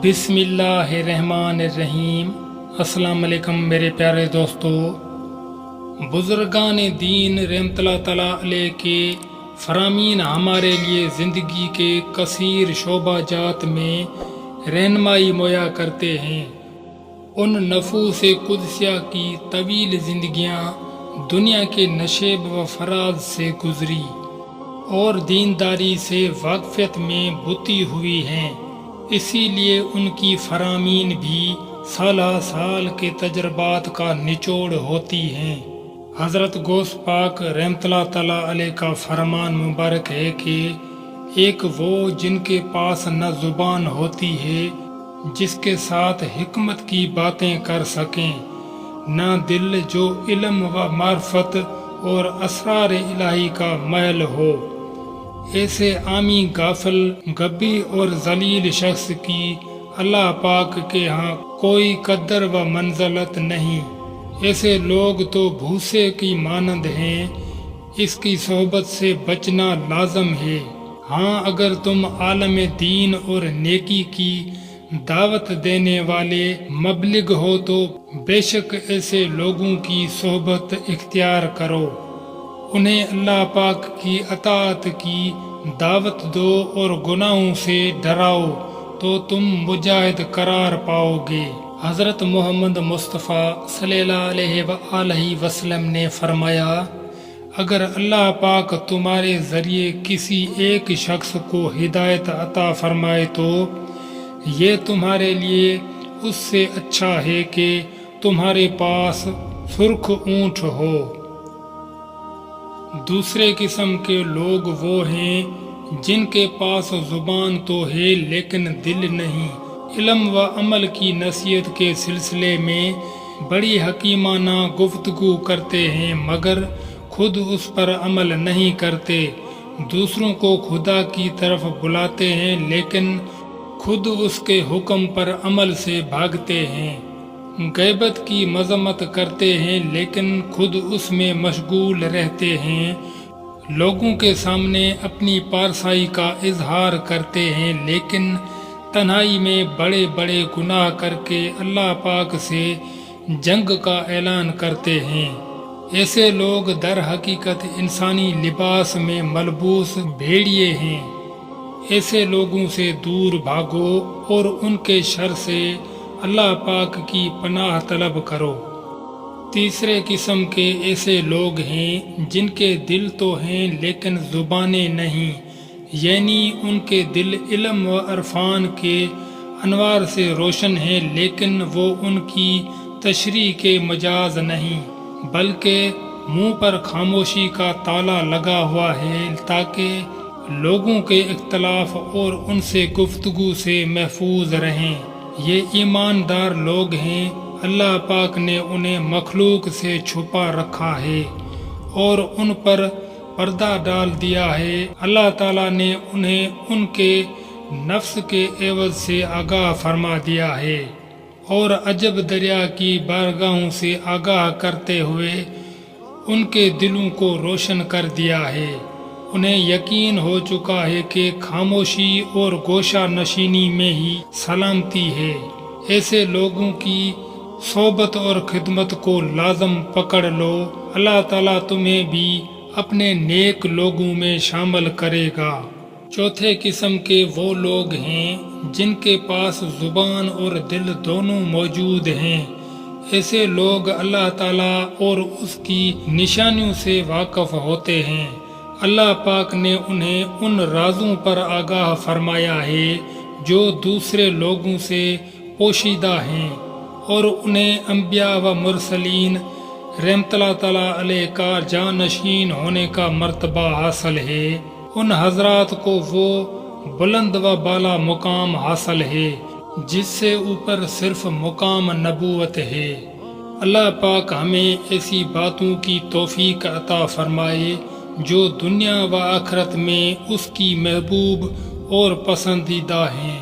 بسم اللہ الرحمن الرحیم۔ السلام علیکم میرے پیارے دوستو۔ بزرگان دین رحمت اللہ تعالیٰ علیہ کے فرامین ہمارے لیے زندگی کے کثیر شعبہ جات میں رہنمائی مہیا کرتے ہیں۔ ان نفوس قدسیہ کی طویل زندگیاں دنیا کے نشیب و فراز سے گزری اور دینداری سے واقفیت میں بُتی ہوئی ہیں، اسی لیے ان کی فرامین بھی سالہ سال کے تجربات کا نچوڑ ہوتی ہیں۔ حضرت غوث پاک رحمت اللہ تعالیٰ علیہ کا فرمان مبارک ہے کہ ایک وہ جن کے پاس نہ زبان ہوتی ہے جس کے ساتھ حکمت کی باتیں کر سکیں، نہ دل جو علم و معرفت اور اسرار الہی کا محل ہو۔ ایسے عامی غافل، غبی اور ذلیل شخص کی اللہ پاک کے ہاں کوئی قدر و منزلت نہیں۔ ایسے لوگ تو بھوسے کی مانند ہیں، اس کی صحبت سے بچنا لازم ہے۔ ہاں، اگر تم عالم دین اور نیکی کی دعوت دینے والے مبلغ ہو تو بے شک ایسے لوگوں کی صحبت اختیار کرو، انہیں اللہ پاک کی اطاعت کی دعوت دو اور گناہوں سے ڈراؤ تو تم مجاہد قرار پاؤ گے۔ حضرت محمد مصطفیٰ صلی اللہ علیہ وآلہ وسلم نے فرمایا، اگر اللہ پاک تمہارے ذریعے کسی ایک شخص کو ہدایت عطا فرمائے تو یہ تمہارے لیے اس سے اچھا ہے کہ تمہارے پاس سرخ اونٹ ہو۔ دوسرے قسم کے لوگ وہ ہیں جن کے پاس زبان تو ہے لیکن دل نہیں۔ علم و عمل کی نصیحت کے سلسلے میں بڑی حکیمانہ گفتگو کرتے ہیں مگر خود اس پر عمل نہیں کرتے۔ دوسروں کو خدا کی طرف بلاتے ہیں لیکن خود اس کے حکم پر عمل سے بھاگتے ہیں۔ غیبت کی مذمت کرتے ہیں لیکن خود اس میں مشغول رہتے ہیں۔ لوگوں کے سامنے اپنی پارسائی کا اظہار کرتے ہیں لیکن تنہائی میں بڑے بڑے گناہ کر کے اللہ پاک سے جنگ کا اعلان کرتے ہیں۔ ایسے لوگ در حقیقت انسانی لباس میں ملبوس بھیڑیے ہیں۔ ایسے لوگوں سے دور بھاگو اور ان کے شر سے اللہ پاک کی پناہ طلب کرو۔ تیسرے قسم کے ایسے لوگ ہیں جن کے دل تو ہیں لیکن زبانیں نہیں، یعنی ان کے دل علم و عرفان کے انوار سے روشن ہیں لیکن وہ ان کی تشریح کے مجاز نہیں، بلکہ منہ پر خاموشی کا تالا لگا ہوا ہے تاکہ لوگوں کے اختلاف اور ان سے گفتگو سے محفوظ رہیں۔ یہ ایماندار لوگ ہیں، اللہ پاک نے انہیں مخلوق سے چھپا رکھا ہے اور ان پر پردہ ڈال دیا ہے۔ اللہ تعالیٰ نے انہیں ان کے نفس کے عوض سے آگاہ فرما دیا ہے اور عجب دریا کی بارگاہوں سے آگاہ کرتے ہوئے ان کے دلوں کو روشن کر دیا ہے۔ انہیں یقین ہو چکا ہے کہ خاموشی اور گوشہ نشینی میں ہی سلامتی ہے۔ ایسے لوگوں کی صحبت اور خدمت کو لازم پکڑ لو، اللہ تعالیٰ تمہیں بھی اپنے نیک لوگوں میں شامل کرے گا۔ چوتھے قسم کے وہ لوگ ہیں جن کے پاس زبان اور دل دونوں موجود ہیں۔ ایسے لوگ اللہ تعالیٰ اور اس کی نشانیوں سے واقف ہوتے ہیں۔ اللہ پاک نے انہیں ان رازوں پر آگاہ فرمایا ہے جو دوسرے لوگوں سے پوشیدہ ہیں اور انہیں انبیاء و مرسلین رحمت اللہ تعالیٰ علیہ کا جانشین ہونے کا مرتبہ حاصل ہے۔ ان حضرات کو وہ بلند و بالا مقام حاصل ہے جس سے اوپر صرف مقام نبوت ہے۔ اللہ پاک ہمیں ایسی باتوں کی توفیق عطا فرمائے جو دنیا و آخرت میں اس کی محبوب اور پسندیدہ ہیں۔